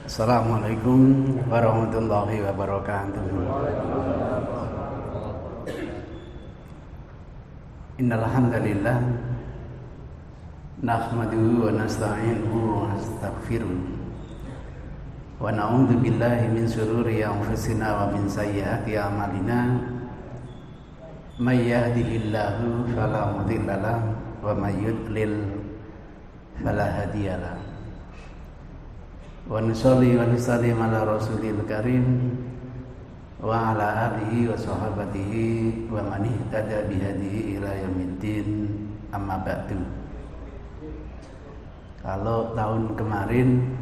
Assalamualaikum warahmatullahi wabarakatuh. Innal hamdalillah nahmaduhu wa nasta'inuhu wa nastaghfiruh wa na'udzu billahi min shururi anfusina wa min sayyiati a'malina. May yahdihillahu fala mudhillalah wa may yudlil fala hadiyalah. Wa nusalli wa nusallim ala rasulil karim wa ala alihi wa sahabatihi wa man ihtada bihadihi ila yaumiddin, amma ba'du. Kalau tahun kemarin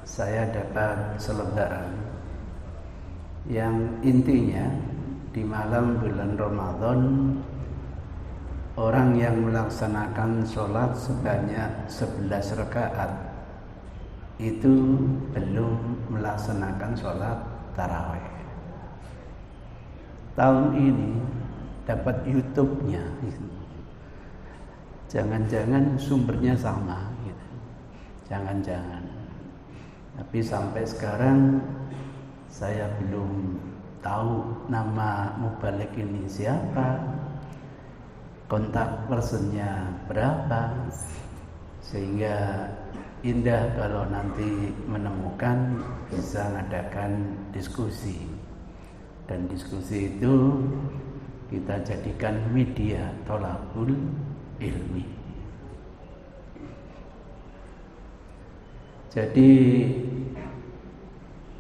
saya dapat selebaran yang intinya di malam bulan Ramadan orang yang melaksanakan sholat sebanyak 11 rakaat itu belum melaksanakan sholat tarawih. Tahun ini dapat YouTube-nya, jangan-jangan sumbernya sama, gitu. Jangan-jangan. Tapi sampai sekarang saya belum tahu nama mubalik ini siapa, kontak personnya berapa, sehingga indah kalau nanti menemukan bisa mengadakan diskusi, dan diskusi itu kita jadikan media tholaqul ilmi. Jadi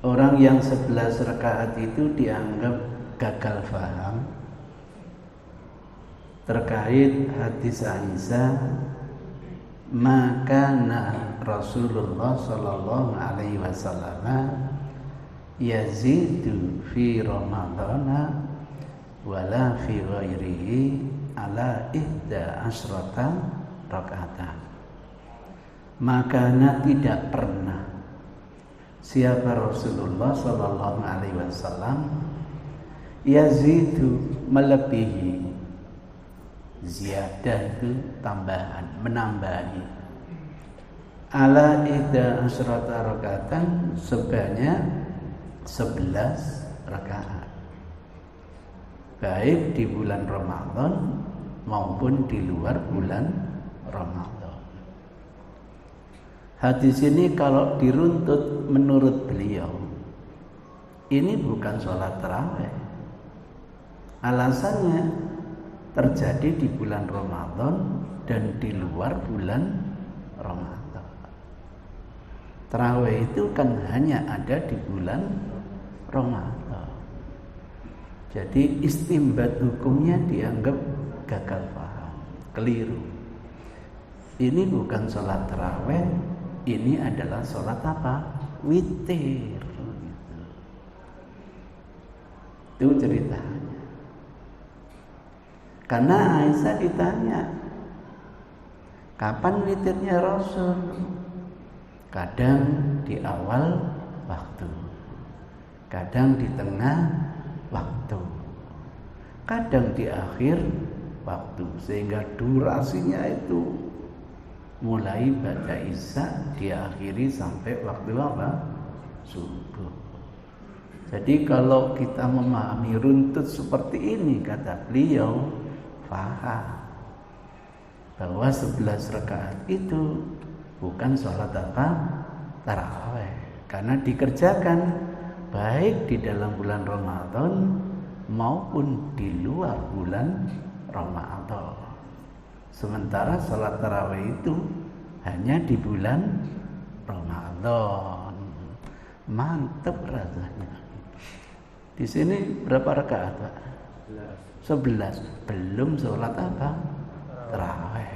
orang yang 11 rakaat itu dianggap gagal paham terkait hadis Aisyah, maka Rasulullah sallallahu alaihi wasallam yazidu fi Ramadana wala fi ghairihi ala ihda asrata rakaatan. Maka tidak pernah siapa Rasulullah sallallahu alaihi wasallam yazidu melebihi, ziyadah itu tambahan, menambahi, ala ihda asrata rakaatan sebanyak 11 rakaat, baik di bulan Ramadan maupun di luar bulan Ramadan. Hadis ini kalau diruntut menurut beliau, ini bukan sholat tarawih. Alasannya terjadi di bulan Ramadan dan di luar bulan Ramadan. Tarawih itu kan hanya ada di bulan Ramadan. Jadi istimbat hukumnya dianggap gagal paham, keliru. Ini bukan sholat tarawih, ini adalah sholat apa? Witir. Itu ceritanya. Karena Aisyah ditanya, kapan witirnya Rasul? Kadang di awal waktu, kadang di tengah waktu, kadang di akhir waktu, sehingga durasinya itu mulai baca isya diakhiri sampai waktu apa? Subuh. Jadi kalau kita memahami runtut seperti ini, kata beliau, paham bahwa 11 rakaat itu bukan sholat apa? Tarawih. Karena dikerjakan baik di dalam bulan Ramadan maupun di luar bulan Ramadan. Sementara sholat tarawih itu hanya di bulan Ramadan. Mantap rasanya. Di sini berapa rakaat, Pak? 11. Belum sholat apa? Tarawih.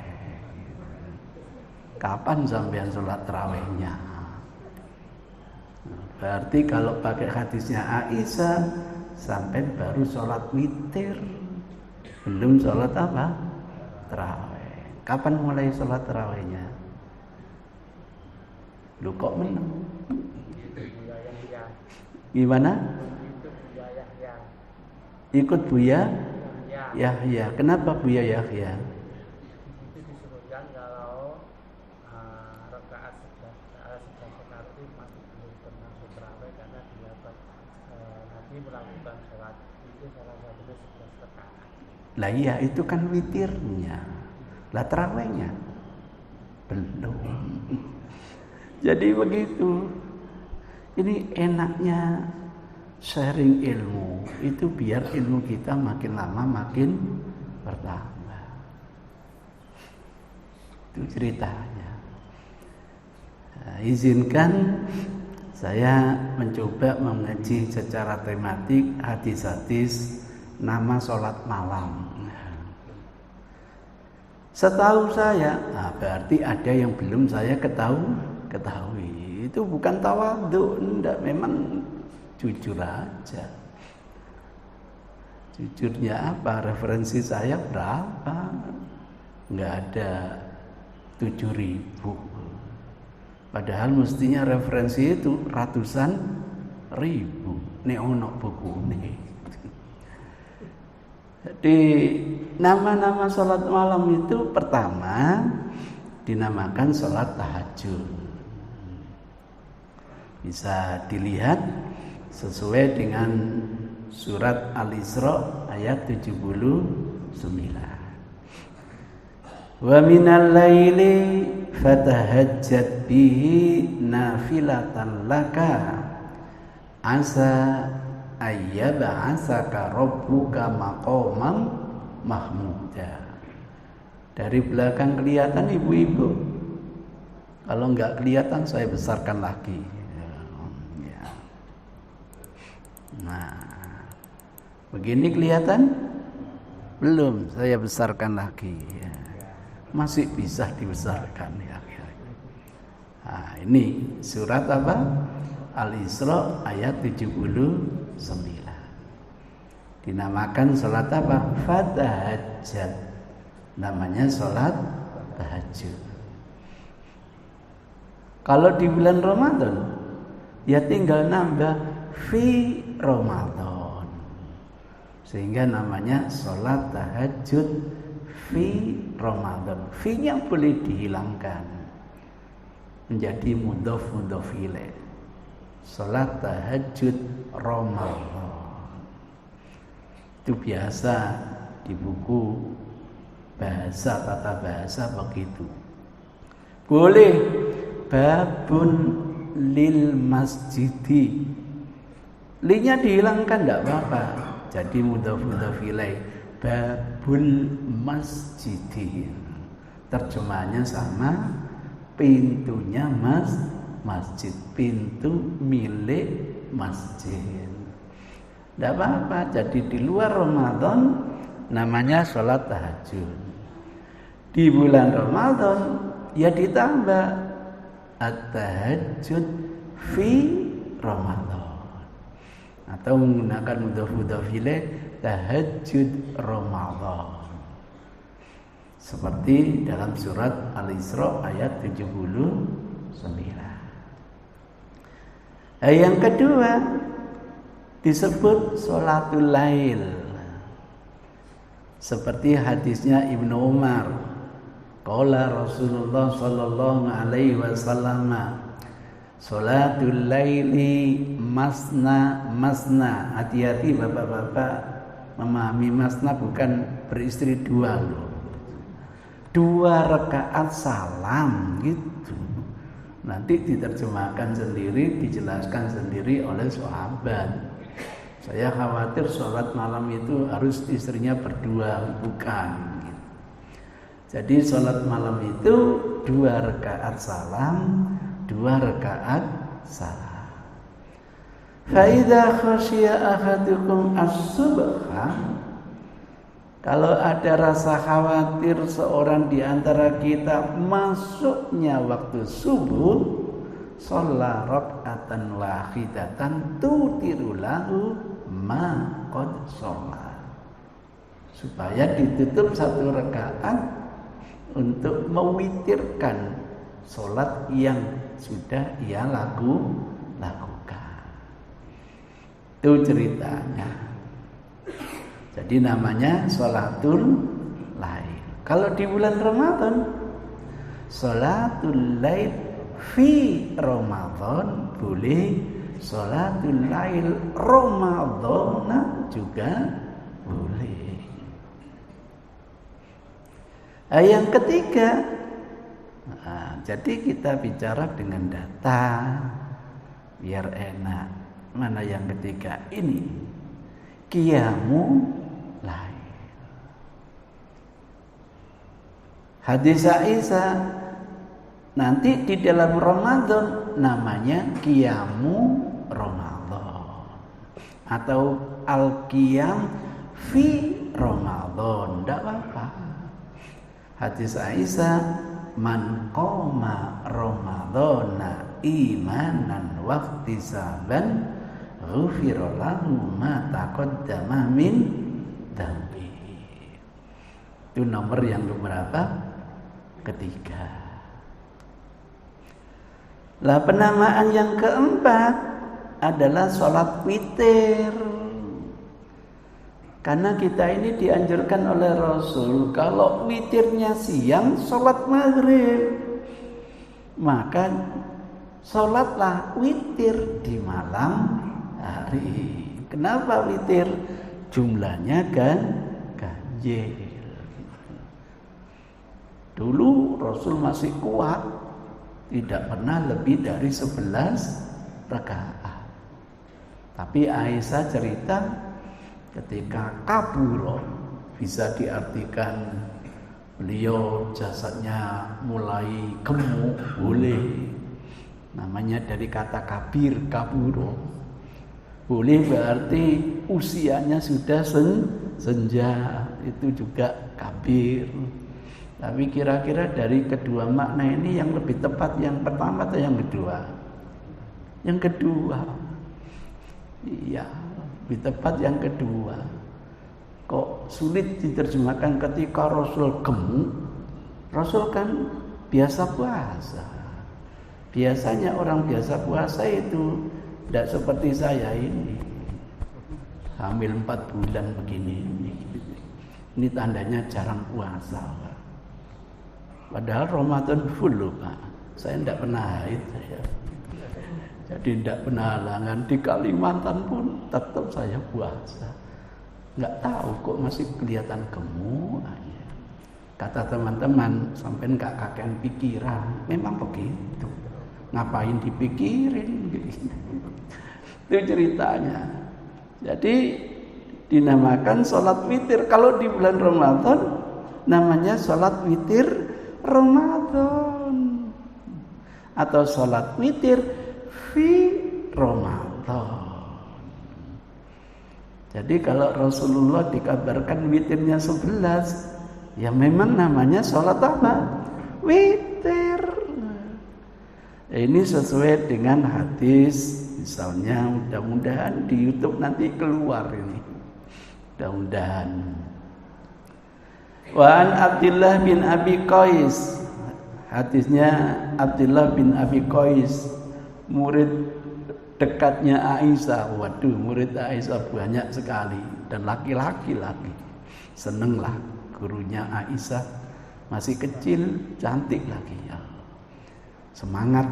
Kapan sampean sholat tarawihnya? Berarti kalau pakai hadisnya Aisyah, sampai baru sholat witir, belum sholat apa? Tarawih. Kapan mulai sholat tarawihnya? Lu kok menang? Gimana? Ikut Buya Yahya. Kenapa Buya Yahya? Itu disebutkan kalau rakaat 11 rakaat itu Nabi melakukan sholat itu salah satunya 11 rakaat. Lah iya, itu kan witirnya. Lah tarawihnya belum. Jadi begitu. Ini enaknya sharing ilmu itu biar ilmu kita makin lama makin bertambah. Itu ceritanya. Nah, izinkan saya mencoba mengaji secara tematik hadis-hadis nama sholat malam. Setahu saya, berarti ada yang belum saya ketahui. Itu bukan tawadhu, enggak, memang jujur aja. Jujurnya apa? Referensi saya berapa? Enggak ada 7.000. Padahal mestinya referensi itu ratusan ribu. Nek ono buku ini. Jadi nama-nama sholat malam itu pertama dinamakan sholat tahajud. Bisa dilihat sesuai dengan surat Al-Isra ayat 79. Wa minal laili fatahajjat bihi nafilatan laka asa ayyab'asaka rabbuka maqaman mahmuda. Dari belakang kelihatan ibu-ibu. Kalau enggak kelihatan saya besarkan lagi. Ya. Nah, begini kelihatan? Belum, saya besarkan lagi. Ya. Masih bisa dibesarkan ya. Nah, ini surat apa? Al-Isra ayat 79. Dinamakan salat apa? Fatahajjat. Namanya salat tahajud. Kalau di bulan Ramadan ya tinggal nambah fi Ramadan. Sehingga namanya salat tahajud fi Ramadan. Fi-nya boleh dihilangkan menjadi mudhof ilaih. Salat tahajud Ramadan. Itu biasa di buku bahasa, tata bahasa begitu. Boleh babun lil masjidi. Li-nya dihilangkan enggak apa-apa. Jadi mudhof ilaih. Babul masjidi. Terjemahannya sama, pintunya masjid, pintu milik masjid. Tidak apa-apa, jadi di luar Ramadan namanya sholat tahajud. Di bulan Ramadan ya ditambah at-tahajud fi Ramadan. Atau menggunakan mudhof ilaih tahajud Ramadan. Seperti dalam surat Al-Isra ayat 79. Yang kedua disebut sholatul lail. Seperti hadisnya Ibnu Umar. Qala Rasulullah sallallahu alaihi wasallam, sholatul laili masna masna. Hati-hati bapak-bapak memahami masna bukan beristri dua loh. 2 rakaat salam gitu. Nanti diterjemahkan sendiri, dijelaskan sendiri oleh sahabat. Saya khawatir sholat malam itu harus istrinya berdua, bukan gitu. Jadi sholat malam itu 2 rakaat salam, 2 rakaat salam. Fa idza khasyiya ahadukum as-subha, kalau ada rasa khawatir seorang di antara kita masuknya waktu subuh, sholat raka'atan wahidatan tutiru lahu ma qad sholat. Supaya ditutup 1 rakaat untuk mewitirkan sholat yang sudah ia lakukan. Itu ceritanya. Jadi namanya sholatul lail. Kalau di bulan Ramadan, sholatul lail fi Ramadan boleh Sholatul lail Ramadan juga boleh. Yang ketiga, jadi kita bicara dengan data biar enak. Mana yang ketiga? Ini qiyamul lail. Hadis Aisyah, nanti di dalam Ramadan namanya qiyamu Ramadan atau al-qiyam fi Ramadan, tidak apa-apa. Hadis Aisyah, man qoma Ramadana imanan wahtisaban ghufira lahu ma taqaddama min dzambi. Itu nomor yang berapa? Ketiga. Lah penamaan yang keempat adalah sholat witir. Karena kita ini dianjurkan oleh Rasul, kalau witirnya siang sholat maghrib, maka sholatlah witir di malam hari. Kenapa witir? Jumlahnya kan ganjil. Dulu Rasul masih kuat, tidak pernah lebih dari 11 rakaat. Tapi Aisyah cerita ketika kabur, bisa diartikan beliau jasadnya mulai gemuk, boleh. Namanya dari kata kabir, kaburo. Boleh berarti usianya sudah senja, itu juga kabir. Tapi kira-kira dari kedua makna ini yang lebih tepat yang pertama atau yang kedua? Yang kedua. Iya, lebih tepat yang kedua. Kok sulit diterjemahkan ketika Rasul gemuk? Rasul kan biasa puasa. Biasanya orang biasa puasa itu tidak seperti saya ini. Hamil 4 bulan begini. Ini tandanya jarang puasa. Padahal Ramadan full loh Pak. Saya tidak pernah haid saya. Jadi tidak pernah halangan. Di Kalimantan pun tetap saya puasa. Nggak tahu kok masih kelihatan gemuk. Kata teman-teman, sampai nggak kakean pikiran. Memang begitu. Ngapain dipikirin? Itu ceritanya. Jadi dinamakan sholat witir. Kalau di bulan Ramadan namanya sholat witir Ramadan atau sholat witir fi Ramadan. Jadi kalau Rasulullah dikabarkan witirnya 11, ya memang namanya sholat apa? Witir. Ini sesuai dengan hadis. Misalnya mudah-mudahan di YouTube nanti keluar ini. Mudah-mudahan. Wa an Abdullah bin Abi Qais. Hadisnya Abdullah bin Abi Qais, murid dekatnya Aisyah. Waduh, murid Aisyah banyak sekali dan laki-laki lagi. Senenglah gurunya Aisyah, masih kecil, cantik lagi ya. Semangat.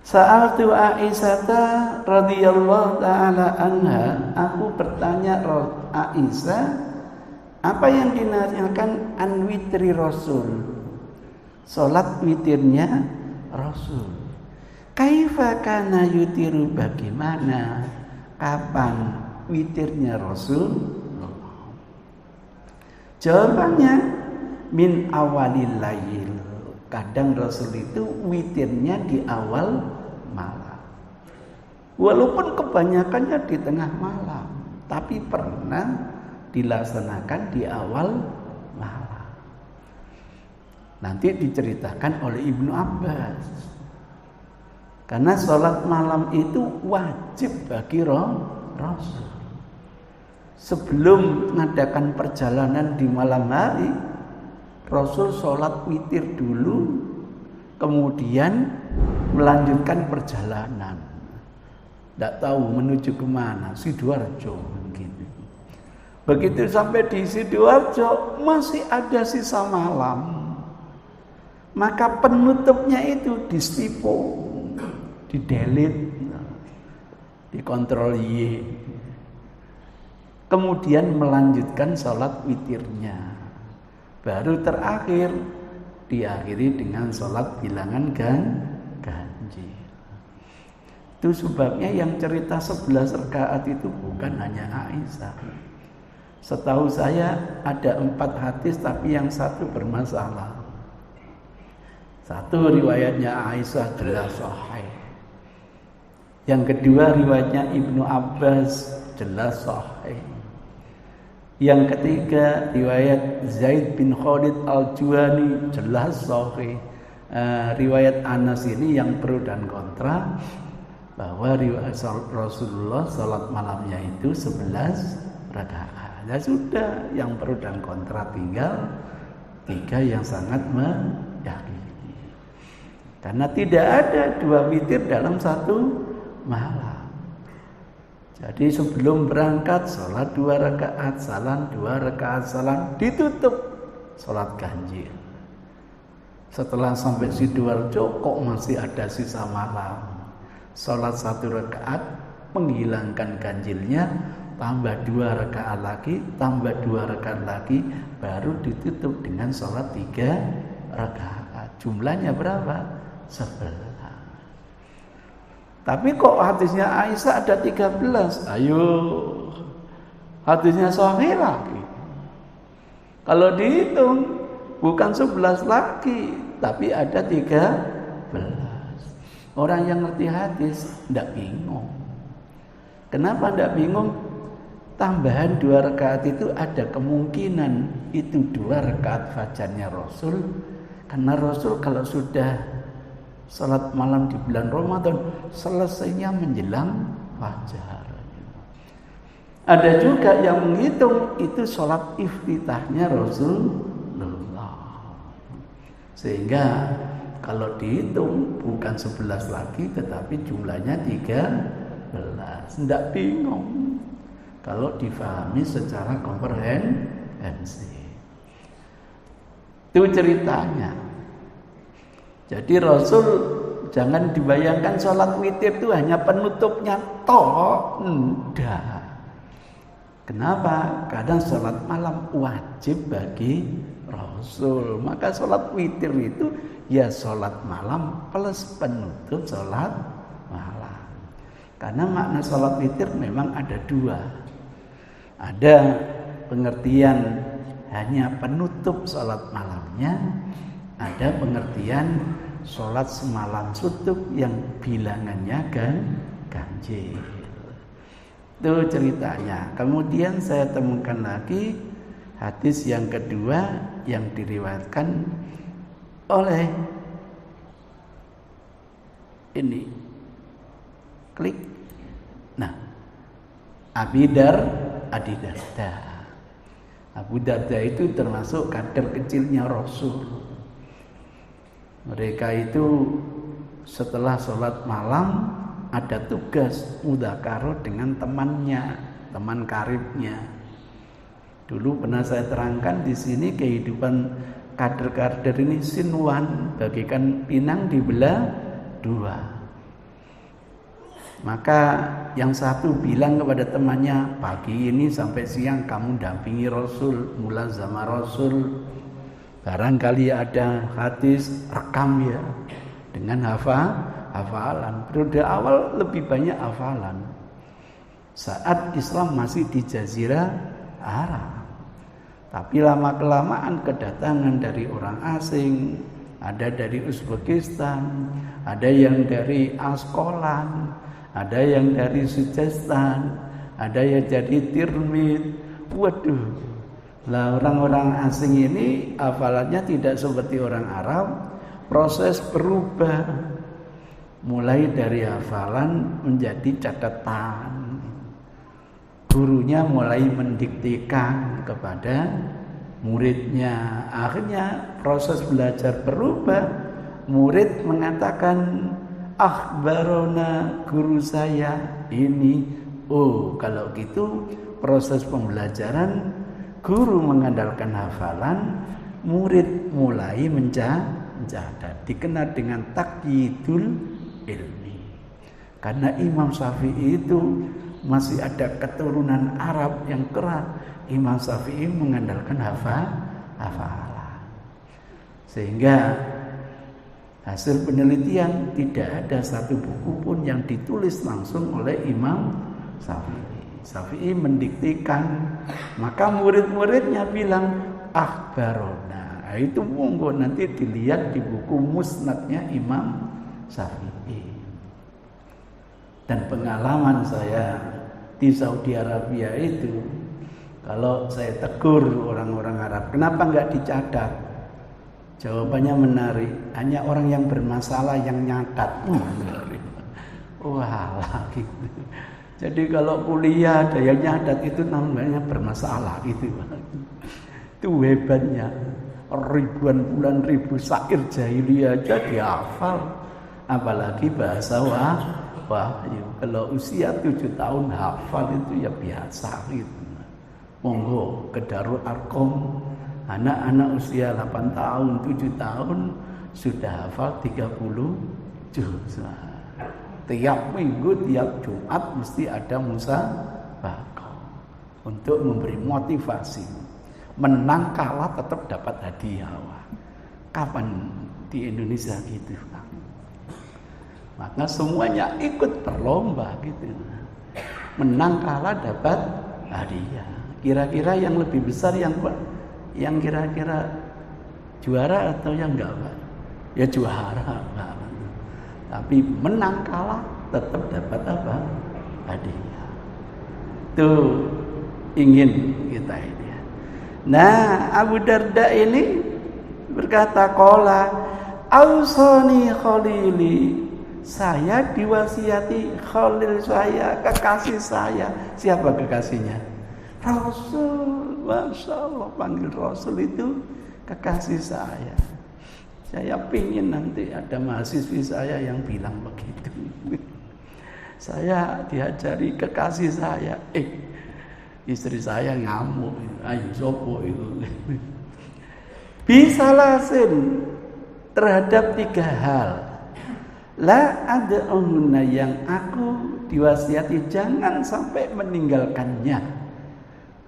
Sa'altu Aisyah radhiyallahu taala anha, aku bertanya Aisyah, apa yang dinasihatkan an witri Rasul? Salat witirnya Rasul. Kaifa kana yutiru, bagaimana? Kapan witirnya Rasul? Jawabannya min awalil lail. Kadang Rasul itu witirnya di awal malam. Walaupun kebanyakannya di tengah malam, tapi pernah dilaksanakan di awal malam. Nanti diceritakan oleh Ibnu Abbas. Karena sholat malam itu wajib bagi Rasul. Sebelum mengadakan perjalanan di malam hari, Rasul sholat witir dulu, kemudian melanjutkan perjalanan. Tidak tahu menuju kemana, Sidoarjo mungkin. Begitu sampai di Sidoarjo masih ada sisa malam. Maka penutupnya itu distipo, didelit. dikontrol Y. Kemudian melanjutkan sholat witirnya. Baru terakhir diakhiri dengan sholat bilangan ganjil. Itu sebabnya yang cerita 11 rakaat itu bukan hanya Aisyah. Setahu saya ada 4 hadis tapi yang satu bermasalah. Satu riwayatnya Aisyah jelas sahih. Yang kedua riwayatnya Ibnu Abbas jelas sahih. Yang ketiga riwayat Zaid bin Khalid al-Juhani jelas sahih. Riwayat Anas ini yang pro dan kontra, bahwa riwayat Rasulullah salat malamnya itu 11 rakaat. Ya sudah, yang pro dan kontra tinggal 3 yang sangat meyakini. Karena tidak ada 2 witir dalam satu malam. Jadi sebelum berangkat sholat 2 rakaat salam, 2 rakaat salam, ditutup sholat ganjil. Setelah sampai Sidoarjo kok masih ada sisa malam, sholat 1 rakaat menghilangkan ganjilnya, tambah 2 rakaat lagi, tambah 2 rakaat lagi, baru ditutup dengan sholat 3 rakaat. Jumlahnya berapa? 11. Tapi kok hadisnya Aisyah ada 13? Ayo, hadisnya sahih lagi. Kalau dihitung bukan 11 lagi, tapi ada 13. Orang yang ngerti hadis tidak bingung. Kenapa tidak bingung? Tambahan 2 rakaat itu ada kemungkinan itu 2 rakaat fajarnya Rasul. Karena Rasul kalau sudah salat malam di bulan Ramadan selesainya menjelang fajar. Ada juga yang menghitung itu salat iftitahnya Rasulullah. Sehingga kalau dihitung bukan 11 lagi tetapi jumlahnya 13. Tidak bingung kalau difahami secara komprehensif. Itu ceritanya. Jadi Rasul jangan dibayangkan sholat witir itu hanya penutupnya toh, enggak. Kenapa? Kadang sholat malam wajib bagi Rasul. Maka sholat witir itu ya sholat malam plus penutup sholat malam. Karena makna sholat witir memang ada 2. Ada pengertian hanya penutup sholat malamnya, ada pengertian sholat semalam suntuk yang bilangannya ganjil. Itu ceritanya. Kemudian saya temukan lagi hadis yang kedua yang diriwayatkan oleh ini. Klik. Nah, Abu Darda. Abu Darda itu termasuk kader kecilnya Rasul. Mereka itu setelah sholat malam ada tugas mudzakarah dengan temannya, teman karibnya. Dulu pernah saya terangkan di sini kehidupan kader-kader ini sinwan, bagaikan pinang dibelah 2. Maka yang satu bilang kepada temannya, pagi ini sampai siang kamu dampingi Rasul, mulazamah Rasul. Barangkali ada hadis, rekam ya dengan hafalan. Periode awal lebih banyak hafalan. Saat Islam masih di Jazirah Arab. Tapi lama-kelamaan kedatangan dari orang asing, ada dari Uzbekistan, ada yang dari Askolan, ada yang dari Sujistan, ada yang dari Tirmidz. Waduh. Lah orang-orang asing ini hafalannya tidak seperti orang Arab, proses berubah mulai dari hafalan menjadi catatan. Gurunya mulai mendiktekan kepada muridnya. Akhirnya proses belajar berubah. Murid mengatakan, akhbarona guru saya ini. Oh, kalau gitu proses pembelajaran, guru mengandalkan hafalan, murid mulai mencatat. Dikenal dengan takyidul ilmi. Karena Imam Syafi'i itu masih ada keturunan Arab yang keras. Imam Syafi'i mengandalkan hafalan. Sehingga hasil penelitian tidak ada satu buku pun yang ditulis langsung oleh Imam Syafi'i. Syafi'i mendiktikan, maka murid-muridnya bilang akhbarona. Nah, itu monggo nanti dilihat di buku musnadnya Imam Syafi'i. Dan pengalaman saya di Saudi Arabia itu, kalau saya tegur orang-orang Arab, kenapa nggak dicatat? Jawabannya menarik, hanya orang yang bermasalah yang nyatat. Wah, gitu. Jadi kalau kuliah ada yang nyatat itu namanya bermasalah gitu. Itu hebatnya. Ribuan bulan ribu syair jahiliyah aja dihafal, apalagi bahasa wahyu. Kalau usia 7 tahun hafal itu ya biasa gitu. Monggo ke Darul Arqam, anak-anak usia 8 tahun, 7 tahun sudah hafal 30 juz. Tiap minggu, tiap Jumat mesti ada musabaqah untuk memberi motivasi. Menang kalah tetap dapat hadiah. Kapan di Indonesia gitu? Maka semuanya ikut berlomba gitu. Menang kalah dapat hadiah. Kira-kira yang lebih besar yang kira-kira juara atau yang enggak, Pak? Ya juara, Pak. Tapi menang kalah tetap dapat apa? Hadiah. Itu ingin kita ini. Nah, Abu Darda ini berkata, qala ausani khalili, saya diwasiati khalil saya, kekasih saya. Siapa kekasihnya? Rasul. Masya Allah, panggil Rasul itu kekasih saya. Saya pingin nanti ada mahasiswi saya yang bilang begitu. Saya diajari kekasih saya. Istri saya ngamuk. Ayo sopo itu. Bisalasin terhadap 3 hal. La ad'uhunna, yang aku diwasiati jangan sampai meninggalkannya.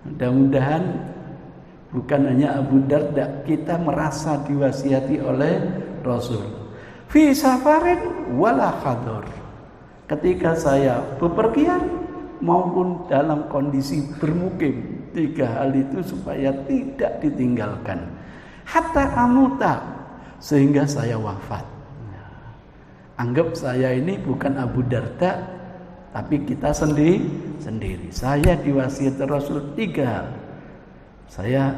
Mudah-mudahan bukan hanya Abu Darda, kita merasa diwasiati oleh Rasul. Fi safarin wala hadar. Ketika saya bepergian maupun dalam kondisi bermukim, 3 hal itu supaya tidak ditinggalkan. Hatta amuta, sehingga saya wafat. Anggap saya ini bukan Abu Darda, tapi kita sendiri. Saya diwasiati Rasul 3 hal. Saya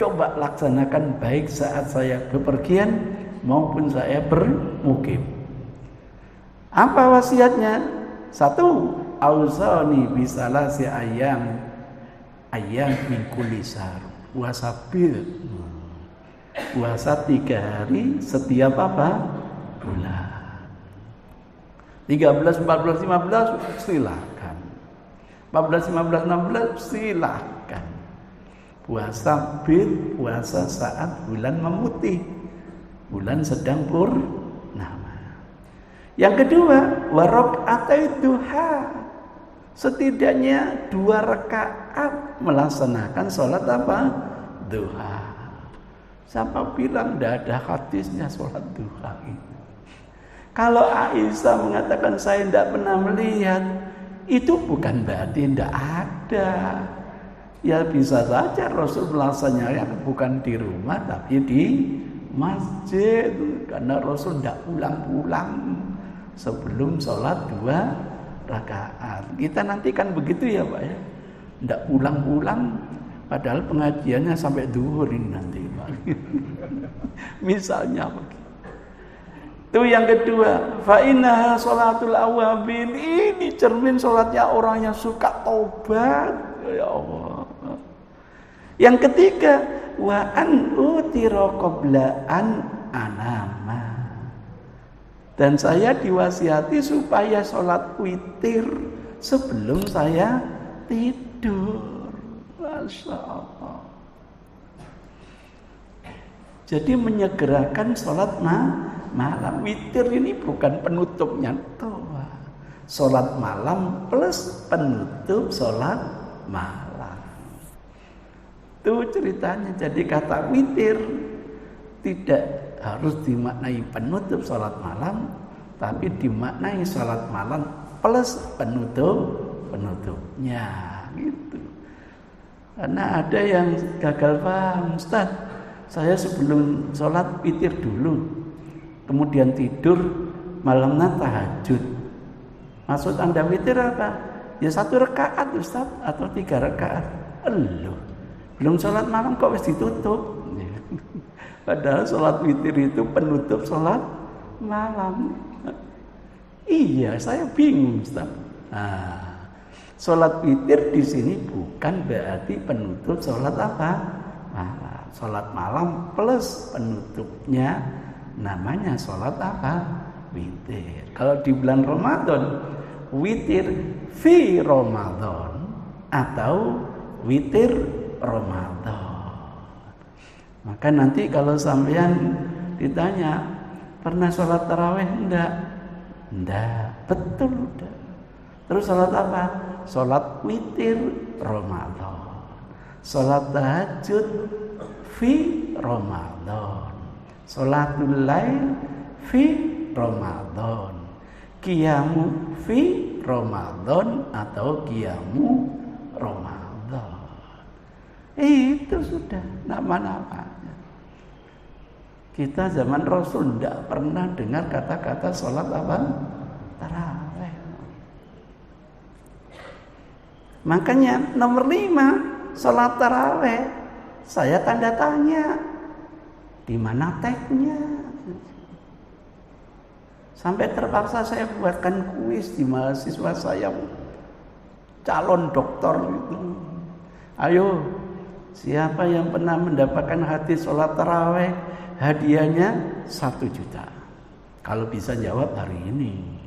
coba laksanakan baik saat saya bepergian maupun saya bermukim. Apa wasiatnya? 1, ausani bisalasi ayam min kulli syahr. Puasa 3 hari setiap apa? Bulan. 13, 14, 15 silakan. 14, 15, 16 silakan. Puasa puasa saat bulan memutih, bulan sedang purnama. Yang kedua, warakaatuha, setidaknya 2 rakaat melaksanakan sholat apa? Duha. Siapa bilang tidak ada hadisnya sholat duha itu? Kalau Aisyah mengatakan saya tidak pernah melihat, itu bukan berarti tidak ada. Ya bisa saja Rasul melaksanakannya bukan di rumah tapi di masjid, karena Rasul tidak pulang-pulang sebelum sholat 2 rakaat. Kita nanti kan begitu ya Pak ya, tidak pulang-pulang padahal pengajiannya sampai zuhur ini nanti Pak. Misalnya begitu. Itu yang kedua, fa innaha sholatul awabin, ini cermin sholatnya orang yang suka taubat. Ya Allah. Yang ketiga, wa an utira qabla an anama, dan saya diwasiati supaya sholat witir sebelum saya tidur. Masya Allah. Jadi menyegerakan sholat malam. Witir ini bukan penutupnya toa. sholat malam plus penutup sholat malam. Itu ceritanya. Jadi kata witir tidak harus dimaknai penutup sholat malam, tapi dimaknai sholat malam plus penutupnya gitu. Karena ada yang gagal paham, Ustaz, saya sebelum sholat witir dulu, kemudian tidur, malamnya tahajud. Maksud Anda witir apa? Ya 1 rakaat Ustaz, atau 3 rakaat. Loh, belum sholat malam kok wis ditutup. Padahal sholat witir itu penutup sholat malam. Iya, saya bingung Ustaz. Nah, sholat witir di sini bukan berarti penutup sholat apa? Malam. Sholat malam plus penutupnya namanya sholat apa? Witir. Kalau di bulan Ramadan, witir fi Ramadan atau witir Ramadan. Maka nanti kalau sampean ditanya, pernah sholat tarawih? Enggak, betul enggak. Terus sholat apa? Sholat witir Ramadan, sholat tahajud fi Ramadan, sholatul lail fi Ramadan, qiyamu fi Ramadan atau qiyamu Ramadan. Itu sudah nama-namanya. Kita zaman Rasul tidak pernah dengar kata-kata sholat apa? Tarawih. Makanya nomor 5 sholat tarawih saya tanda tanya, di mana teksnya? Sampai terpaksa saya buatkan kuis di mahasiswa saya calon doktor itu. Ayo, siapa yang pernah mendapatkan hadis sholat tarawih, hadiahnya 1 juta. Kalau bisa jawab hari ini.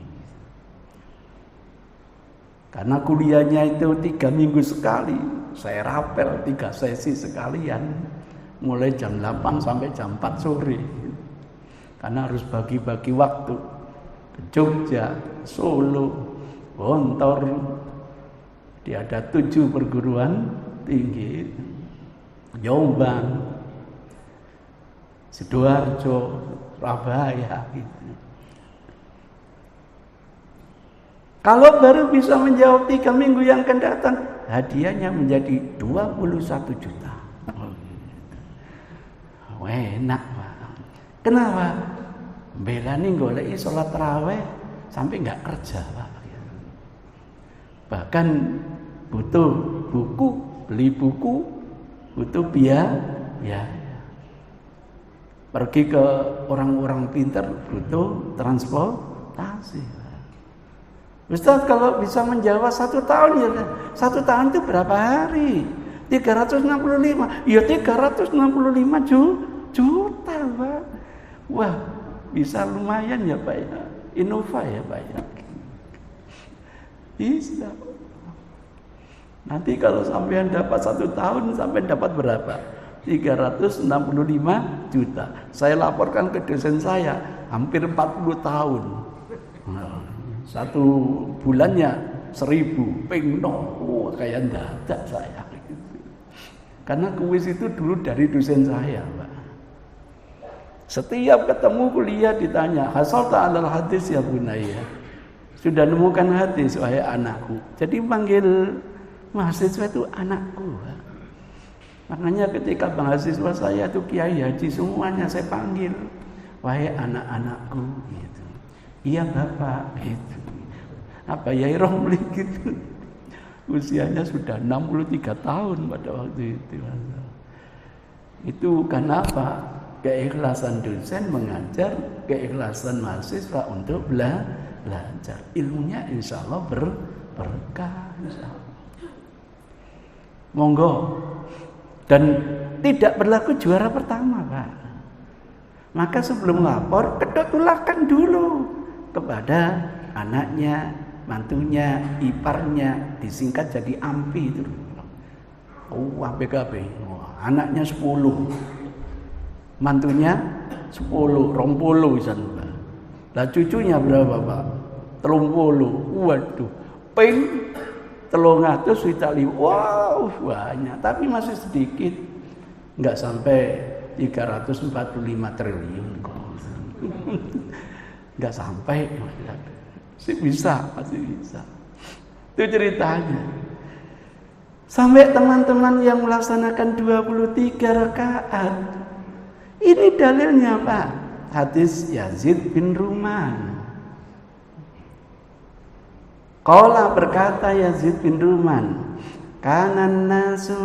Karena kuliahnya itu 3 minggu sekali, saya rapel 3 sesi sekalian, mulai jam 8 sampai jam 4 sore. Karena harus bagi-bagi waktu ke Jogja, Solo, Gontor. Dia ada 7 perguruan tinggi, Jombang, Sidoarjo, Surabaya gitu. Kalau baru bisa menjawab 3 minggu yang akan datang, hadiahnya menjadi 21 juta. Enak Pak. Kenapa? Belani goleki sholat tarawih sampai nggak kerja Pak. Bahkan butuh buku, beli buku, butuh biaya. Pergi ke orang-orang pintar butuh transportasi. Ustaz, kalau bisa menjawab 1 tahun ya, 1 tahun itu berapa hari? 365. Ya 365 juta Pak. Wah, bisa lumayan ya Pak ya. Innova ya Pak ya. Bisa. Nanti kalau sampean dapat 1 tahun, sampean dapat berapa? 365 juta. Saya laporkan ke dosen saya, hampir 40 tahun. Nah, 1 bulannya 1000, pengno, kayak dadak saya. Karena kuis itu dulu dari dosen saya, Pak. Setiap ketemu kuliah ditanya, hasalta alal hadis ya bunaya. Sudah nemukan hadis wahai anakku. Jadi panggil mahasiswa itu anakku, Pak. Makanya ketika mahasiswa saya itu kiai haji semuanya saya panggil wahai anak-anakku gitu. Iya Bapak gitu. Apa Yai Romli gitu. Usianya sudah 63 tahun pada waktu itu. Itu karena apa? Keikhlasan dosen mengajar, keikhlasan mahasiswa untuk belajar. Ilmunya insya Allah berkah insya Allah. Monggo. Dan tidak berlaku juara pertama, Pak. Maka sebelum lapor, tularkan dulu kepada anaknya, mantunya, iparnya, disingkat jadi ampi itu. APKB. Anaknya 10. Mantunya 10, 20 misalnya. Lah cucunya berapa, Pak? 30. Waduh, ping 300 wow banyak, tapi masih sedikit, nggak sampai 345 triliun kok. Nggak sampai, masih bisa. Itu ceritanya. Sampai teman-teman yang melaksanakan 23 rakaat. Ini dalilnya Pak. Hadis Yazid bin Ruman. Qala berkata Yazid bin Ruman, kanan nasu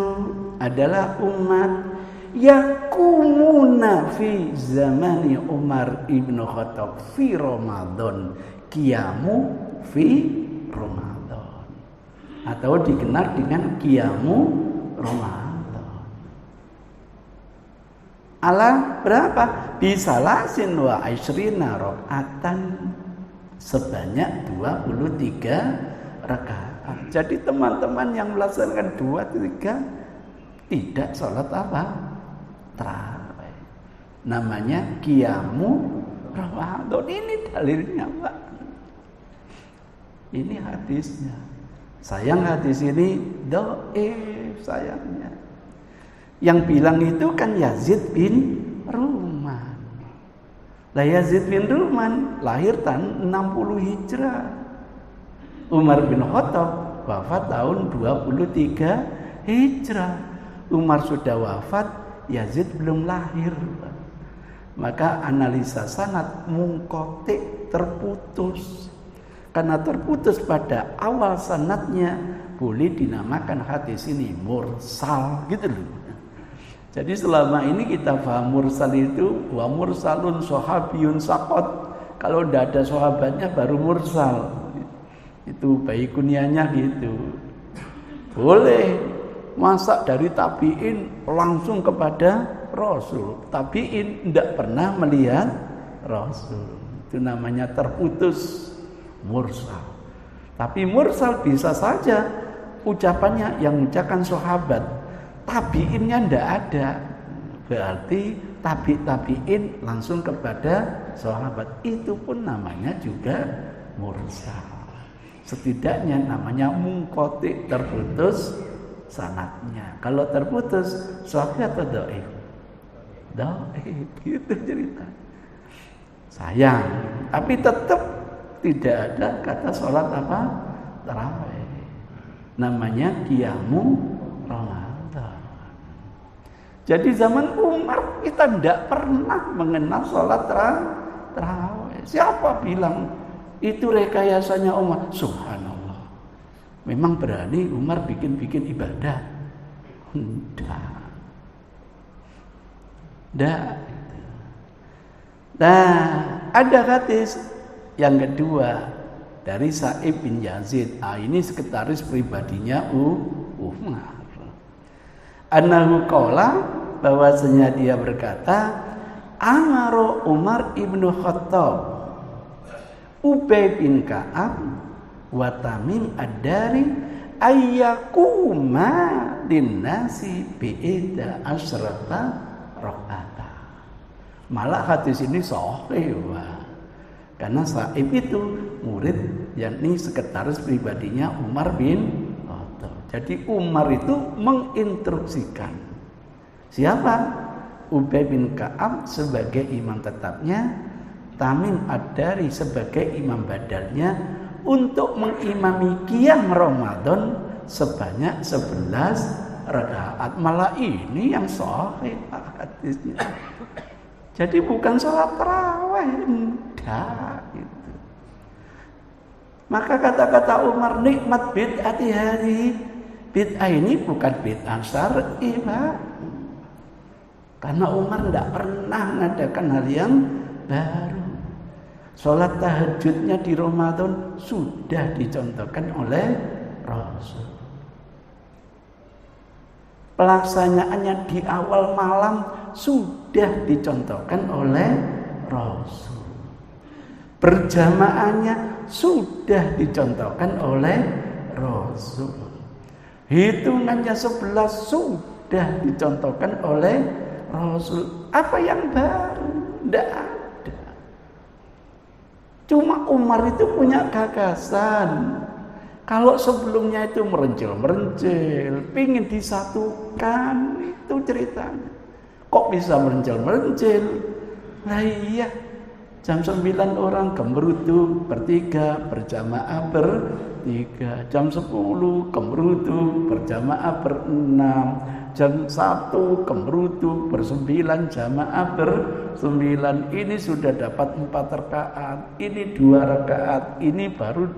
adalah umat yakumuna fi zamani Umar ibn Khattab fi Ramadan, qiyamu fi Ramadan, atau dikenal dengan qiyamu Ramadan. Ala berapa? Bisalasin wa isrina rakaatan, sebanyak 23 rakaat. Jadi teman-teman yang melaksanakan 23 tidak sholat apa? Tarawih. Namanya qiyamu Ramadan. Ini dalilnya Pak. Ini hadisnya. Sayang hadis ini dhaif sayangnya. Yang bilang itu kan Yazid bin Ruman. Lah Yazid bin Ruman lahir tahun 60 Hijrah. Umar bin Khattab wafat tahun 23 Hijrah. Umar sudah wafat, Yazid belum lahir. Maka analisa sanad munqati, terputus. Karena terputus pada awal sanadnya, boleh dinamakan hadis ini mursal gitu loh. Jadi selama ini kita paham mursal itu wa mursalun sahabiyun saqat. Kalau tidak ada sahabatnya baru mursal. Itu baik kunyanya gitu. Boleh masa dari tabi'in langsung kepada Rasul. Tabi'in tidak pernah melihat Rasul. Itu namanya terputus, mursal. Tapi mursal bisa saja ucapannya yang mengucapkan sahabat, tabi'innya tidak ada, berarti tabi'in langsung kepada sahabat. Itu pun namanya juga mursal. Setidaknya namanya munqati, terputus sanadnya. Kalau terputus sahih atau dhaif? Dhaif, gitu cerita. Sayang, tapi tetap tidak ada kata sholat apa? Tarawih. Namanya qiyamu Ramadan. Jadi zaman Umar kita tidak pernah mengenal sholat tarawih. Siapa bilang itu rekayasanya Umar? Subhanallah. Memang berani Umar bikin ibadah? Tidak. Nah, ada hadis yang kedua dari Sa'ib bin Yazid. Ini sekretaris pribadinya Umar. Annahu qala, bahwasanya dia berkata, amaro Umar ibnu Khattab Ubay bin Ka'ab wa Tamim ad-Dari ayyakuma linnasi bi'ida asyrata rakaata. Malah hadis ini sahih, karena Sa'ib itu murid, yakni sekretaris pribadinya Umar bin Khattab. Jadi Umar itu menginstruksikan siapa? Ubay bin Ka'ab sebagai imam tetapnya, Tamim ad-Dari sebagai imam badalnya, untuk mengimami qiyam Ramadan sebanyak 11 rakaat. Malah ini yang sahih hadisnya. Jadi bukan sholat tarawih, enggak gitu. Maka kata-kata Umar, nikmat bid'ati hari. Bid'ah ini bukan bid'ah syar'i, Pak. Karena Umar tidak pernah mengadakan hal yang baru. Sholat tahajudnya di Ramadan sudah dicontohkan oleh Rasul. Pelaksanaannya di awal malam sudah dicontohkan oleh Rasul. Berjamaahnya sudah dicontohkan oleh Rasul. Hitungannya 11 sudah dicontohkan oleh Rasul. Apa yang baru? Tidak ada. Cuma Umar itu punya gagasan. Kalau sebelumnya itu merencil-merencil, pingin disatukan, itu ceritanya. Kok bisa merencil-merencil? Nah iya, jam 9 orang gemerutu bertiga, berjamaah bertiga. Jam 10 gemerutu berjamaah berenam. Jam 1 gemerutu bersembilan, jamaah bersembilan. Ini sudah dapat 4 rakaat, ini 2 rakaat, ini baru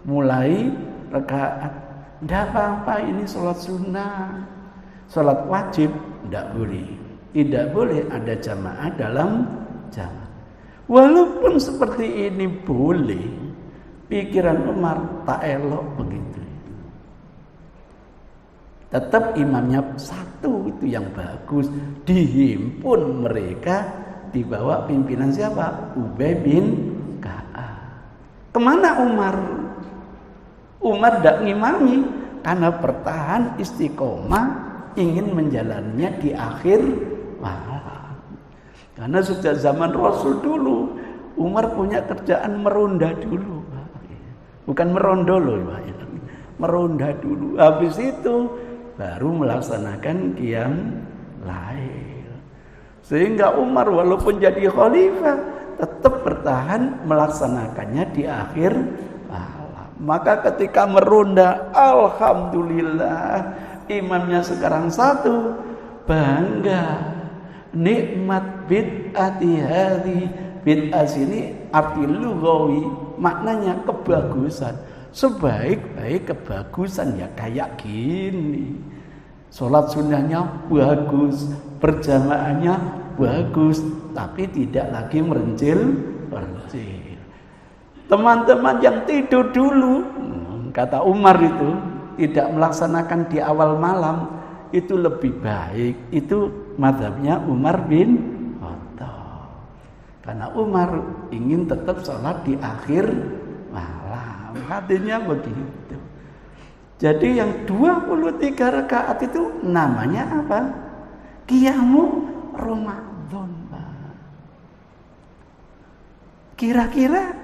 mulai rakaat. Tidak apa-apa, ini sholat sunnah. Sholat wajib tidak boleh. Tidak boleh ada jamaah dalam jamaah. Walaupun seperti ini boleh, pikiran Umar tak elok begitu. Tetap imamnya satu, itu yang bagus. Dihimpun mereka di bawah pimpinan siapa? Ubay bin Ka'ab. Kemana Umar? Umar tidak ngimami karena bertahan istiqomah, ingin menjalannya di akhir malam. Karena sejak zaman Rasul dulu, Umar punya kerjaan meronda dulu. Bukan merondo loh, meronda dulu. Habis itu baru melaksanakan qiyam lail. Sehingga Umar walaupun jadi khalifah tetap bertahan melaksanakannya di akhir malam. Maka ketika meronda, alhamdulillah imamnya sekarang satu, bangga. Nikmat bid'ati hadhi. Bid'ah sini arti lughawi, maknanya kebagusan. Sebaik-baik kebagusan ya kayak gini. Sholat sunnahnya bagus, berjamaahnya bagus, tapi tidak lagi merencil-merencil. Teman-teman yang tidur dulu, kata Umar itu, tidak melaksanakan di awal malam, itu lebih baik. Itu mazhabnya Umar bin Khattab. Karena Umar ingin tetap sholat di akhir malam. Hadisnya begitu. Jadi yang 23 rakaat itu namanya apa? Qiyamu Ramadan. Kira-kira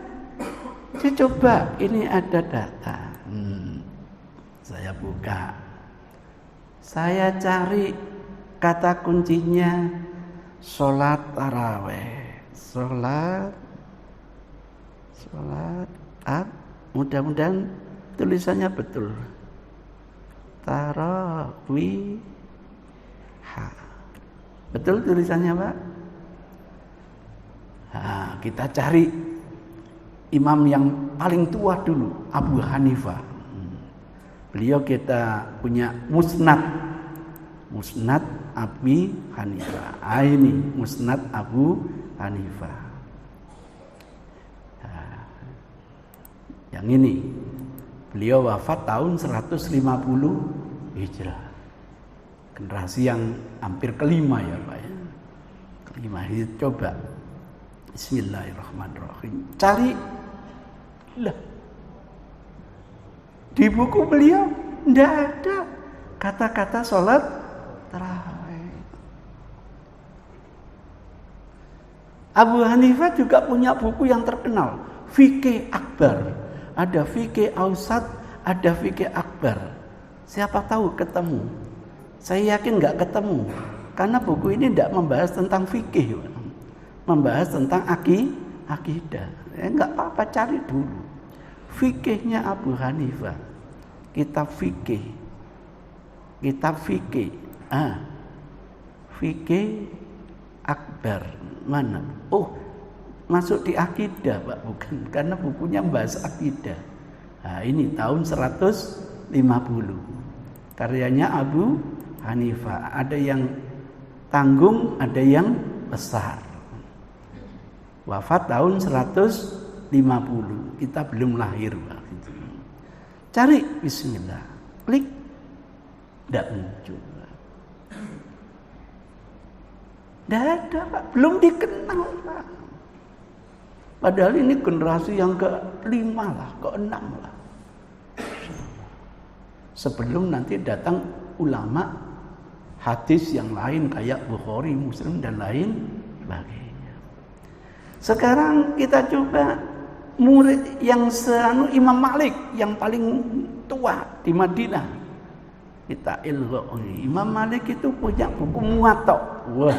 coba ini ada data. Saya buka. Saya cari kata kuncinya sholat taraweh. Sholat mudah-mudahan tulisannya betul. Tarawih. Betul tulisannya, Pak? Nah, kita cari imam yang paling tua dulu, Abu Hanifah. Beliau kita punya musnad Abi Hanifah. Ini musnad Abu Hanifah. Nah, yang ini beliau wafat tahun 150 Hijrah. Generasi yang hampir kelima ya Pak ya. Kelima itu coba. Bismillahirrahmanirrahim. Cari lah. Di buku beliau tidak ada kata-kata sholat tarawih. Abu Hanifah juga punya buku yang terkenal, Fiqih Akbar. Ada Fiqih Ausat, ada Fiqih Akbar. Siapa tahu ketemu. Saya yakin nggak ketemu, karena buku ini tidak membahas tentang fikih, membahas tentang akidah. Nggak apa-apa, cari dulu. Fikihnya Abu Hanifah, kitab fikih, Fiqih Akbar mana? Oh, masuk di akidah Pak, bukan, karena bukunya membahas akidah. Nah, ini tahun 150, karyanya Abu Hanifah. Ada yang tanggung, ada yang besar. Wafat tahun 150. Kita belum lahir, Pak. Cari bismillah. Klik. Tidak muncul. Tidak ada, Pak. Belum dikenal, Pak. Padahal ini generasi yang ke-5 lah, ke-6 lah. Sebelum nanti datang ulama hadis yang lain kayak Bukhari, Muslim dan lain sebagainya. Sekarang kita coba murid yang Imam Malik yang paling tua di Madinah. Kita Imam Malik itu punya buku Muwatta. Wah,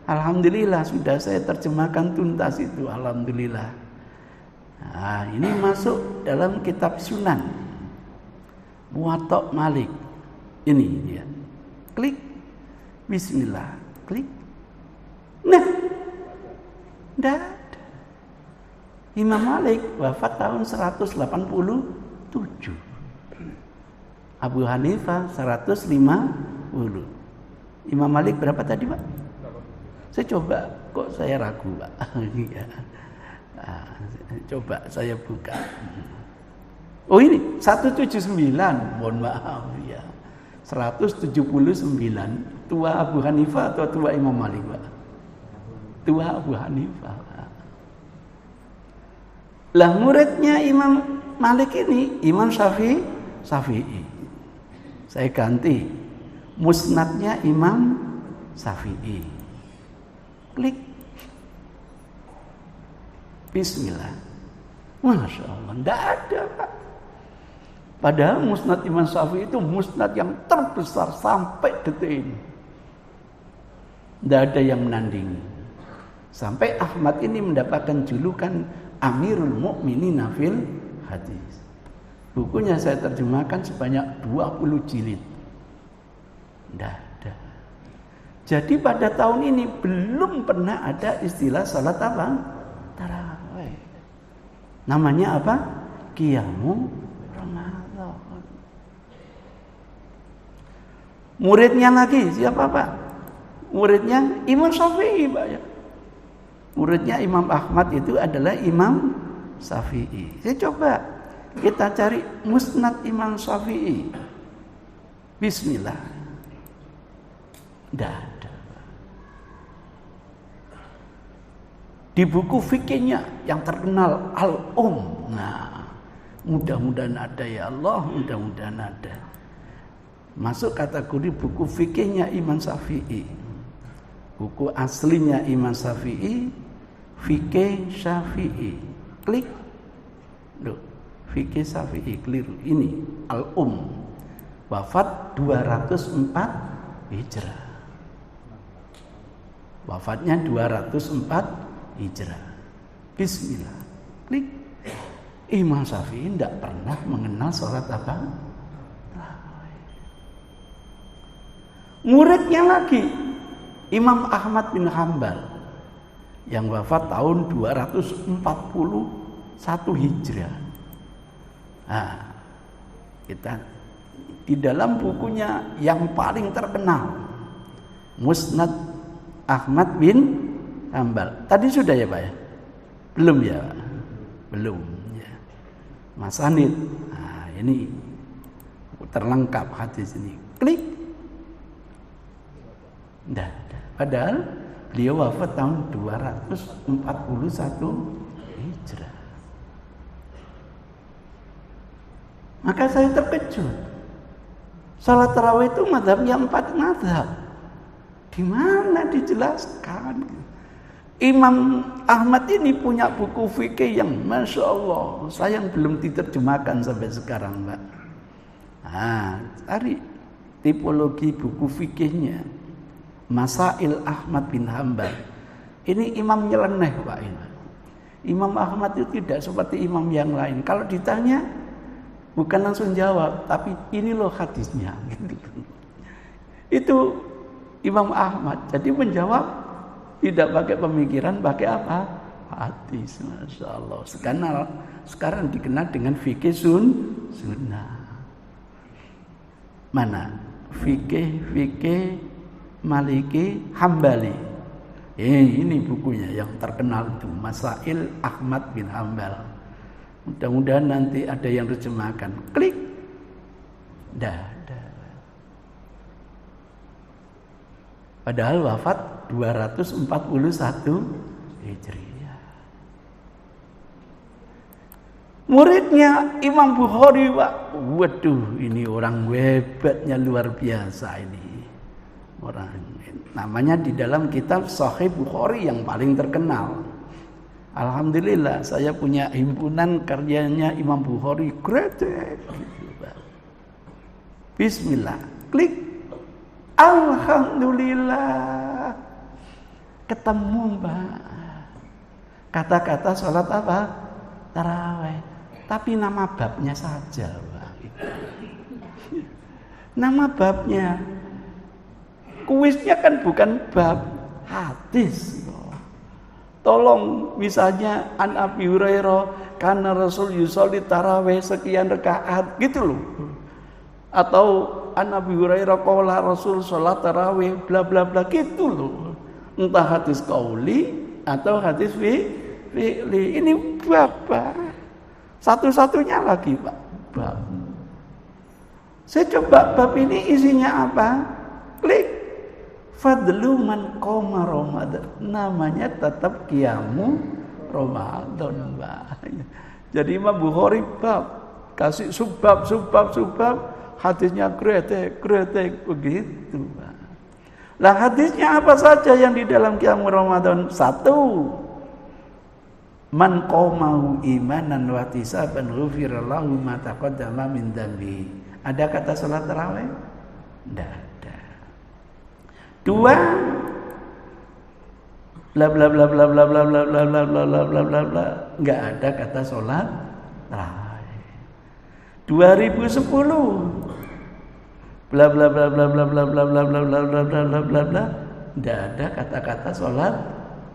alhamdulillah sudah saya terjemahkan tuntas itu, alhamdulillah. Nah, ini masuk dalam kitab Sunan Muwatta Malik. Ini dia. Klik. Bismillah. Klik. Nah, tidak ada. Imam Malik wafat tahun 187. Abu Hanifah 150. Imam Malik berapa tadi, Pak? Saya coba, kok saya ragu, Pak. Nah, coba saya buka. Oh ini 179, mohon maaf ya. 179. Tua Abu Hanifah atau tua Imam Malik, Pak? Tua Abu Hanifah. Lah muridnya Imam Malik ini Imam Syafi'i. Saya ganti musnadnya Imam Syafi'i. Klik. Bismillah. Masya Allah, tidak ada, Pak. Padahal musnad Imam Syafi'i itu musnad yang terbesar sampai detik ini. Tidak ada yang menandingi. Sampai Ahmad ini mendapatkan julukan Amirul Mukminin fil Hadis. Bukunya saya terjemahkan sebanyak 20 jilid. Tidak ada. Jadi pada tahun ini belum pernah ada istilah salat apa? Tarawih. Namanya apa? Qiyamul Ramadan. Muridnya lagi siapa, Pak? Muridnya Imam Syafi'i, Pak ya. Muridnya Imam Ahmad itu adalah Imam Syafi'i. Saya coba kita cari musnad Imam Syafi'i. Bismillah. Tidak ada. Di buku fikihnya yang terkenal Al-Um. Nah, mudah-mudahan ada ya Allah, mudah-mudahan ada. Masuk kategori buku fikihnya Imam Syafi'i. Buku aslinya Imam Syafi'i, fikih Syafi'i. Klik. Loh, fikih Syafi'i keliru. Ini Al-Um. Wafat 204 Hijrah. Wafatnya 204 Hijrah. Bismillah. Klik. Imam Syafi'i tidak pernah mengenal sholat apa? Muridnya lagi Imam Ahmad bin Hanbal yang wafat tahun 241 Hijrah. Nah, kita di dalam bukunya yang paling terkenal Musnad Ahmad bin Hanbal. Tadi sudah ya, Pak ya? Belum ya, Pak? Belum ya. Masanid. Nah, ini terlengkap hadis ini. Klik. Tidak ada. Padahal beliau wafat tahun 241 Hijrah. Maka saya terkejut. Salat tarawih itu mazhabnya 4 mazhab. Di mana dijelaskan? Imam Ahmad ini punya buku fikih yang Masya Allah, sayang belum diterjemahkan sampai sekarang, Pak. Nah, cari tipologi buku fikihnya. Masail Ahmad bin Hanbal. Ini imam nyeleneh, Pak. Imam Ahmad itu tidak seperti imam yang lain. Kalau ditanya, bukan langsung jawab, tapi ini loh hadisnya. Itu Imam Ahmad. Jadi menjawab tidak pakai pemikiran, pakai apa? Hadis. Masya Allah. Sekarang dikenal dengan fikih sunnah. Mana? Fikih Maliki Hambali. Ini bukunya yang terkenal itu, Masail Ahmad bin Hanbal. Mudah-mudahan nanti ada yang terjemahkan. Klik. Dah ada. Padahal wafat 241 Hijriah. Muridnya Imam Bukhari, Pak. Waduh, ini orang hebatnya luar biasa ini. Orang namanya di dalam kitab Sahih Bukhari yang paling terkenal. Alhamdulillah saya punya himpunan karyanya Imam Bukhari, kretek gitu, Pak. Bismillah, klik. Alhamdulillah. Ketemu, Mbak. Kata-kata sholat apa? Tarawih. Tapi nama babnya saja, Pak. Nama babnya. Kuisnya kan bukan bab, hadis. Tolong misalnya An Abi Hurairah karena Rasul yusolli tarawih sekian rakaat gitu loh. Atau An Abi Hurairah qala Rasul sholat tarawih bla bla bla gitu loh. Entah hadis qauli atau hadis fi'li. Ini bab, Pak. Satu-satunya lagi, Pak, bab. Saya coba bab ini isinya apa? Klik. Fadlu man qoma Ramadan. Namanya tetap qiyamu Ramadan, Mbak. Jadi Imam Bukhari bab, kasih subbab, hadisnya kretek begitu, Pak. Lah hadisnya apa saja yang di dalam qiyamu Ramadan? 1. Man qamahu imanan wa ihtisaban ghufira lahu ma taqaddama min dzambi. Ada kata salat tarawih? Tidak ada. 2, bla bla bla bla bla bla bla bla bla bla bla bla bla bla, enggak ada kata salat tarawih. 2010 bla bla bla bla bla bla bla bla bla bla bla bla bla bla bla, enggak ada kata-kata salat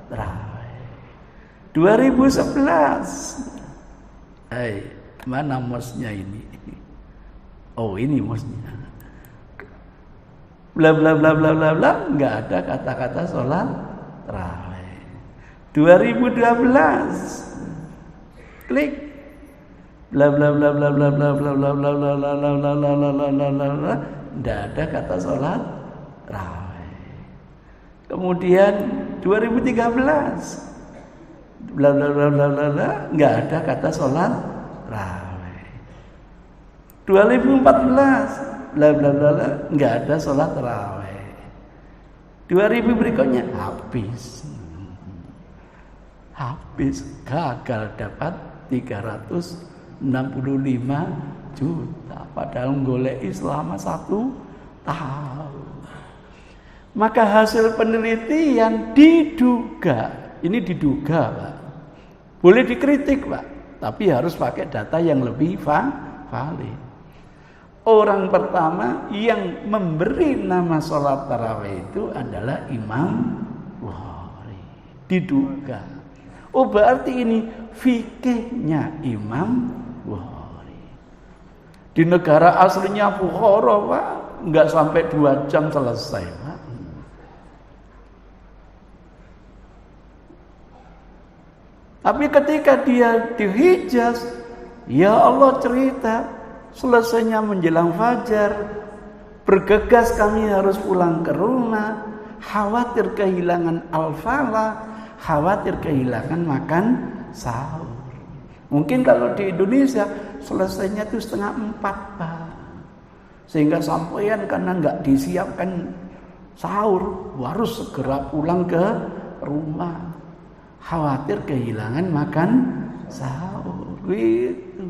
tarawih. 2011, mana mosnya ini? Oh, ini mosnya. Bla bla bla bla bla bla, enggak ada kata-kata salat tarawih. 2012, klik. Bla bla bla bla bla bla bla bla bla bla bla bla bla bla bla bla bla, enggak ada kata salat tarawih. Kemudian 2013, bla bla bla bla bla bla, enggak ada kata salat tarawih. 2014, bla bla bla bla, enggak ada salat tarawih. 2000 berikutnya habis, gagal dapat 365 juta padahal golek selama 1 tahun. Maka hasil penelitian diduga, ini diduga, Pak. Boleh dikritik, Pak, tapi harus pakai data yang lebih valid. Orang pertama yang memberi nama sholat tarawih itu adalah Imam Bukhari. Diduga. Oh, berarti ini fikihnya Imam Bukhari. Di negara aslinya Bukhara, Pak, nggak sampai 2 jam selesai, Pak. Tapi ketika dia di Hijaz, ya Allah cerita, selesainya menjelang fajar, bergegas kami harus pulang ke rumah, khawatir kehilangan al-falah, khawatir kehilangan makan sahur. Mungkin kalau di Indonesia selesainya itu 3:30, Pak. Sehingga sampean karena nggak disiapkan sahur, harus segera pulang ke rumah, khawatir kehilangan makan sahur. Gitu.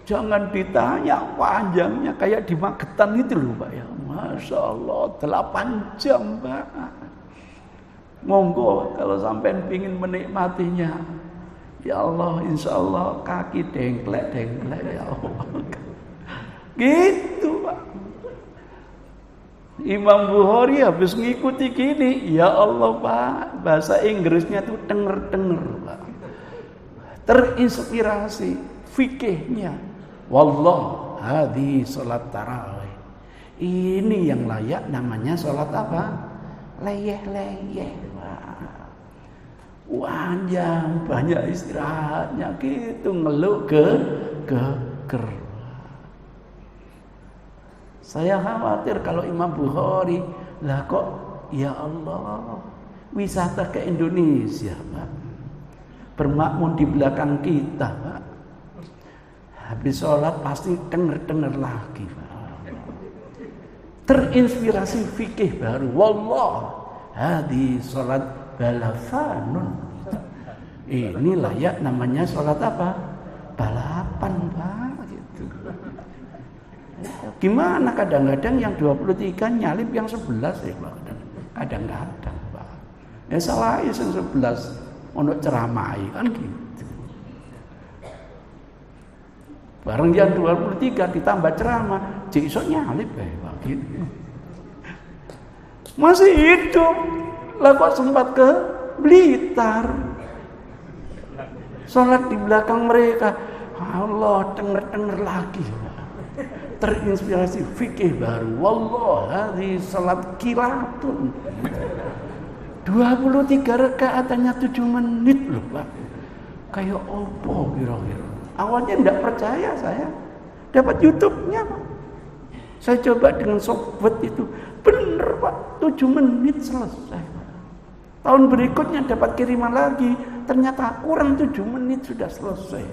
Jangan ditanya panjangnya kayak di Magetan itu loh, Pak ya. Masya Allah 8 jam, Pak. Monggo kalau sampai ingin menikmatinya, ya Allah, insya Allah kaki dengklek ya Allah. Gitu, Pak. Imam Bukhari habis ngikuti gini, ya Allah, Pak, bahasa Inggrisnya tuh denger, Pak. Terinspirasi fikihnya. Wallah, hadhi sholat tarawih. Ini yang layak namanya sholat apa? Leyeh. Panjang, banyak istirahatnya gitu, ngeluh ger. Saya khawatir kalau Imam Bukhari, lah kok ya Allah, wisata ke Indonesia, Pak. Bermakmum di belakang kita, Pak. Habis sholat pasti denger lagi, Pak. Terinspirasi fikih baru. Wallah, hadhi sholat balafanun. Ini layak namanya sholat apa? Balapan, Pak. Gitu. Gimana kadang-kadang yang 23 nyalip yang 11 ya Pak. Kadang-kadang Pak. Ya salah yang 11 untuk ceramai kan gitu. Bareng yang 23 ditambah ceramah, besok nyalip ya Pak. Gitu. Masih hidup. Lah kok sempat ke Blitar. Sholat di belakang mereka. Allah, denger lagi. Terinspirasi fikih baru. Wallahi sholat kilatun. 23 rakaat hanya 7 menit loh Pak. Kayak opo kira-kira. Awalnya enggak percaya saya. Dapat YouTube-nya Pak. Saya coba dengan software itu. Bener Pak, 7 menit selesai Pak. Tahun berikutnya dapat kiriman lagi, ternyata kurang 7 menit sudah selesai.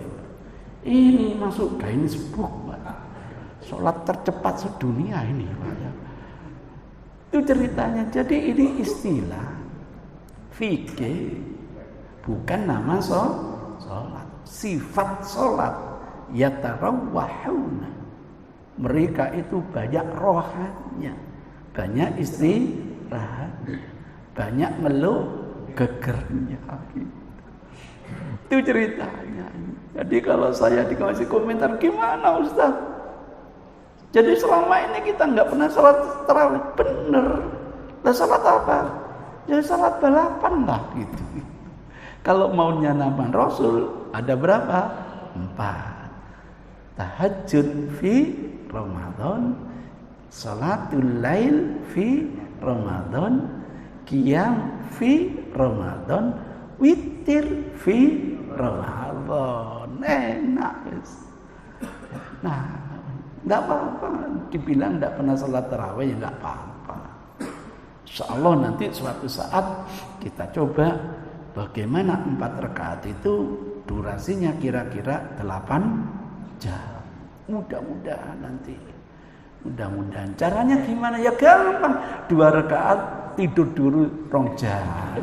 Ini masuk Guinness Book, Pak. Sholat tercepat sedunia ini, Pak. Itu ceritanya. Jadi ini istilah fikih, bukan nama sholat. Sifat sholat, yatarawwahuna. Mereka itu banyak rohannya, banyak istirahatnya. Banyak ngeluh gegernya gitu. Itu ceritanya. Jadi kalau saya dikasih komentar, gimana Ustaz? Jadi selama ini kita nggak pernah sholat tarawih. Bener. Lah sholat apa? Ya sholat balapan lah gitu. Kalau maunya nama Rasul ada berapa? 4. Tahajud fi Ramadan, sholatul lail fi Ramadan, qiyam fi Ramadan, witir fi Ramadan. Enak guys. Nah, enggak apa-apa dibilang enggak pernah salat tarawih ya enggak apa-apa. Insyaallah nanti suatu saat kita coba bagaimana 4 rakaat itu durasinya kira-kira 8 jam. Mudah-mudahan nanti. Mudah-mudahan. Caranya gimana? Ya gampang. 2 rakaat tidur dulu 2 jam.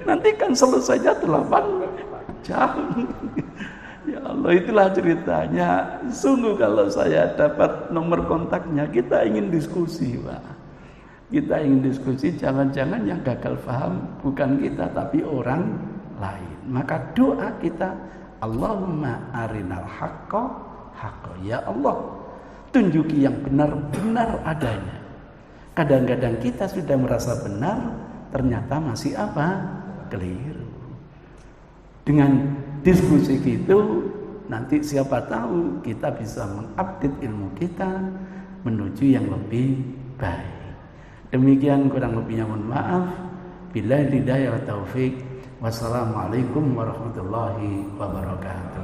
Nanti kan selesainya 8 jam. Ya Allah, itulah ceritanya. Sungguh kalau saya dapat nomor kontaknya, kita ingin diskusi, Pak. Kita ingin diskusi, jangan-jangan yang gagal paham bukan kita tapi orang lain. Maka doa kita, Allahumma arinal haqqa haqqa. Ya Allah, tunjuki yang benar-benar adanya. Kadang-kadang kita sudah merasa benar, ternyata masih apa? Keliru. Dengan diskusi gitu, nanti siapa tahu kita bisa mengupdate ilmu kita menuju yang lebih baik. Demikian kurang lebihnya mohon maaf. Billahi hidayah wa taufik. Wassalamualaikum warahmatullahi wabarakatuh.